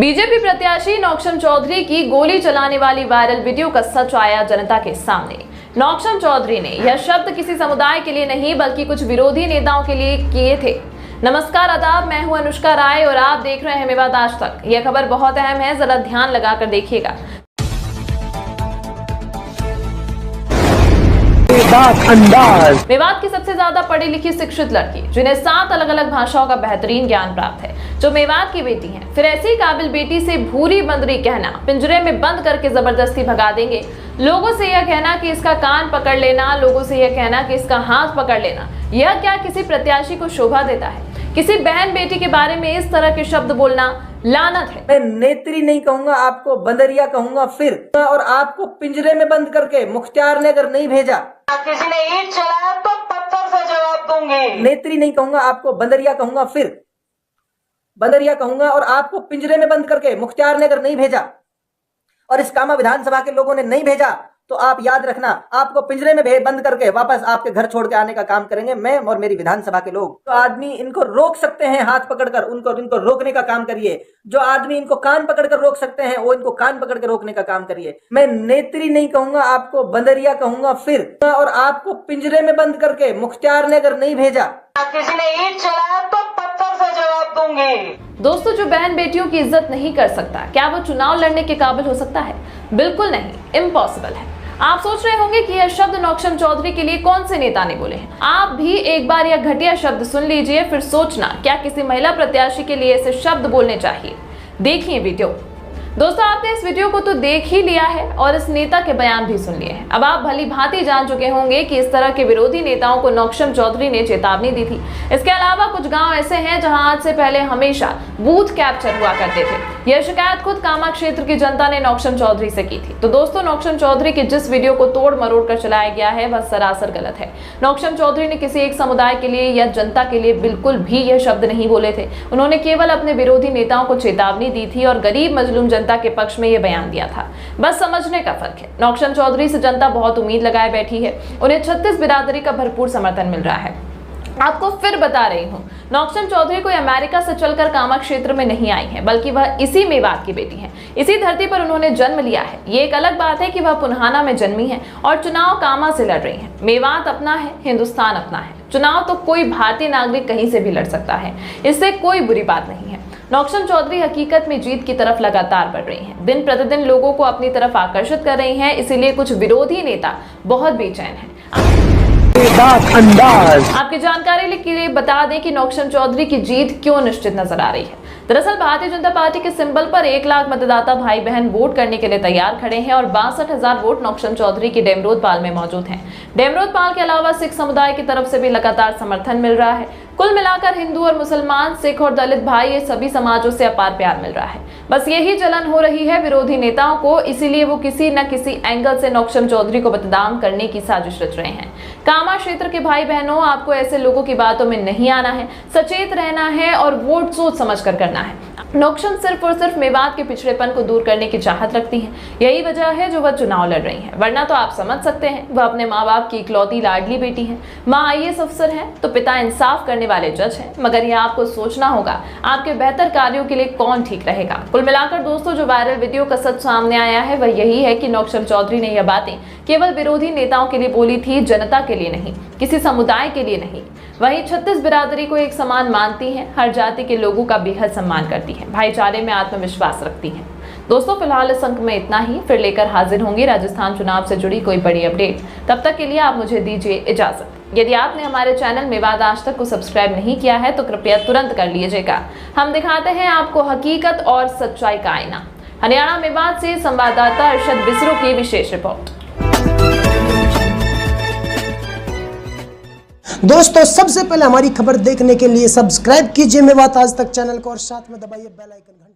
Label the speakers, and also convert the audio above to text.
Speaker 1: BJP प्रत्याशी नौक्षम चौधरी की गोली चलाने वाली वायरल वीडियो का सच आया जनता के सामने। नौक्षम चौधरी ने यह शब्द किसी समुदाय के लिए नहीं बल्कि कुछ विरोधी नेताओं के लिए किए थे। नमस्कार आदाब, मैं हूं अनुष्का राय और आप देख रहे हैं मेवात आज तक। यह खबर बहुत अहम है, जरा ध्यान लगाकर देखिएगा। मेवात की सबसे ज्यादा पढ़ी लिखी शिक्षित लड़की, जिन्हें 7 अलग अलग भाषाओं का बेहतरीन ज्ञान प्राप्त है, जो मेवात की बेटी हैं। फिर ऐसी काबिल बेटी से भूरी बंदरी कहना, पिंजरे में बंद करके जबरदस्ती भगा देंगे। लोगों से यह कहना कि इसका कान पकड़ लेना, लोगों से यह कहना कि इसका हाथ पकड़ लेना, यह क्या किसी प्रत्याशी को शोभा देता है? किसी बहन बेटी के बारे में इस तरह के शब्द बोलना लानत है।
Speaker 2: मैं नेत्री नहीं कहूंगा, आपको बंदरिया कहूंगा फिर, और आपको पिंजरे में बंद करके मुख्तियार ने अगर नहीं भेजा,
Speaker 3: किसी ने ईंट चलाया तो पत्थर से जवाब दूंगी।
Speaker 2: नेत्री नहीं कहूंगा, आपको बंदरिया कहूंगा फिर, बंदरिया कहूंगा, और आपको पिंजरे में बंद करके मुख्तियार ने अगर नहीं भेजा और इस कामा विधानसभा के लोगों ने नहीं भेजा, तो आप याद रखना, आपको पिंजरे में बंद करके वापस आपके घर छोड़ के आने का काम करेंगे मैं और मेरी विधानसभा के लोग। तो आदमी इनको रोक सकते हैं हाथ पकड़कर, इनको रोकने का काम करिए। जो आदमी इनको कान पकड़कर रोक सकते हैं वो इनको कान पकड़ के रोकने का काम करिए। मैं नेत्री नहीं कहूंगा, आपको बंदरिया कहूंगा फिर, और आपको पिंजरे में बंद करके मुख्तियार ने अगर नहीं भेजा,
Speaker 3: किसी ने ईंट चलाया तो पत्थर से जवाब दूंगी।
Speaker 1: दोस्तों, जो बहन बेटियों की इज्जत नहीं कर सकता, क्या वो चुनाव लड़ने के काबिल हो सकता है? बिल्कुल नहीं, इम्पॉसिबल है। आप सोच रहे होंगे कि यह शब्द नौक्षम चौधरी के लिए कौन से नेता ने बोले हैं। आप भी एक बार यह घटिया शब्द सुन लीजिए, फिर सोचना क्या किसी महिला प्रत्याशी के लिए ऐसे शब्द बोलने चाहिए। देखिए वीडियो। दोस्तों, आपने इस वीडियो को तो देख ही लिया है और इस नेता के बयान भी सुन लिए हैं। अब आप भली भांति जान चुके होंगे कि इस तरह के विरोधी नेताओं को नौक्षम चौधरी ने चेतावनी दी थी। इसके अलावा कुछ गांव ऐसे हैं जहां आज से पहले हमेशा बूथ कैप्चर हुआ करते थे। यह शिकायत खुद कामा क्षेत्र की जनता ने नौक्षम चौधरी से की थी। तो दोस्तों, नौक्षम चौधरी के जिस वीडियो को तोड़ मरोड़ कर चलाया गया है वह सरासर गलत है। नौक्षम चौधरी ने किसी एक समुदाय के लिए या जनता के लिए बिल्कुल भी यह शब्द नहीं बोले थे। उन्होंने केवल अपने विरोधी नेताओं को चेतावनी दी थी और गरीब मजलूम जनता के पक्ष में यह बयान दिया था। बस समझने का फर्क है। नौक्षम चौधरी से जनता बहुत उम्मीद लगाए बैठी है। उन्हें 36 बिरादरी का भरपूर समर्थन मिल रहा है। आपको फिर बता रही हूं, नौक्षम चौधरी कोई अमेरिका से चलकर कामा क्षेत्र में नहीं आई है, बल्कि वह इसी मेवात की बेटी है। इसी धरती पर उन्होंने जन्म लिया है। ये एक अलग बात है कि वह पुन्हाना में जन्मी है और चुनाव कामा से लड़ रही है। मेवात अपना है, हिंदुस्तान अपना है। चुनाव तो कोई भारतीय नागरिक कहीं से भी लड़ सकता है, इससे कोई बुरी बात नहीं है। नौक्षम चौधरी हकीकत में जीत की तरफ लगातार बढ़ रही हैं। दिन प्रतिदिन लोगों को अपनी तरफ आकर्षित कर रही हैं, इसीलिए कुछ विरोधी नेता बहुत बेचैन हैं। आपकी जानकारी के लिए बता दें कि नौक्षम चौधरी की जीत क्यों निश्चित नजर आ रही है। दरअसल भारतीय जनता पार्टी के सिंबल पर 1 लाख मतदाता भाई बहन वोट करने के लिए तैयार खड़े हैं और 62,000 वोट नौक्षम चौधरी की डेमरोद पाल में मौजूद हैं। डेमरोद पाल के अलावा सिख समुदाय की तरफ से भी लगातार समर्थन मिल रहा है। कुल मिलाकर हिंदू और मुसलमान, सिख और दलित भाई, ये सभी समाजों से अपार प्यार मिल रहा है। बस यही जलन हो रही है विरोधी नेताओं को, इसीलिए वो किसी न किसी एंगल से नौक्षम चौधरी को बदनाम करने की साजिश रच रहे हैं। कामा क्षेत्र के भाई बहनों, आपको ऐसे लोगों की बातों में नहीं आना है, सचेत रहना है और वोट सोच समझ कर करना है। नौक्षम सिर्फ और सिर्फ मेवात के पिछड़ेपन को दूर करने की चाहत रखती हैं। यही वजह है जो वह चुनाव लड़ रही हैं। वरना तो आप समझ सकते हैं, वह अपने माँ बाप की इकलौती लाडली बेटी हैं। माँ IAS अफसर हैं तो पिता इंसाफ करने वाले जज हैं। मगर यह आपको सोचना होगा, आपके बेहतर कार्यों के लिए कौन ठीक रहेगा। कुल मिलाकर दोस्तों, जो वायरल वीडियो का सच सामने आया है वह यही है कि नौक्षम चौधरी ने यह बातें केवल विरोधी नेताओं के लिए बोली थी, जनता के लिए नहीं, किसी समुदाय के लिए नहीं। वहीं 36 बिरादरी को एक समान मानती हैं, हर जाति के लोगों का बेहद सम्मान करती हैं, भाईचारे में आत्मविश्वास रखती हैं। दोस्तों, फिलहाल इस अंक में इतना ही। फिर लेकर हाजिर होंगी राजस्थान चुनाव से जुड़ी कोई बड़ी अपडेट। तब तक के लिए आप मुझे दीजिए इजाजत। यदि आपने हमारे चैनल मेवात आज तक को सब्सक्राइब नहीं किया है तो कृपया तुरंत कर लीजिएगा। हम दिखाते हैं आपको हकीकत और सच्चाई का आईना। हरियाणा मेवात से संवाददाता अरशद बिसरो की विशेष रिपोर्ट।
Speaker 4: दोस्तों, सबसे पहले हमारी खबर देखने के लिए सब्सक्राइब कीजिए मेवात आज तक चैनल को और साथ में दबाइए बेल आइकन।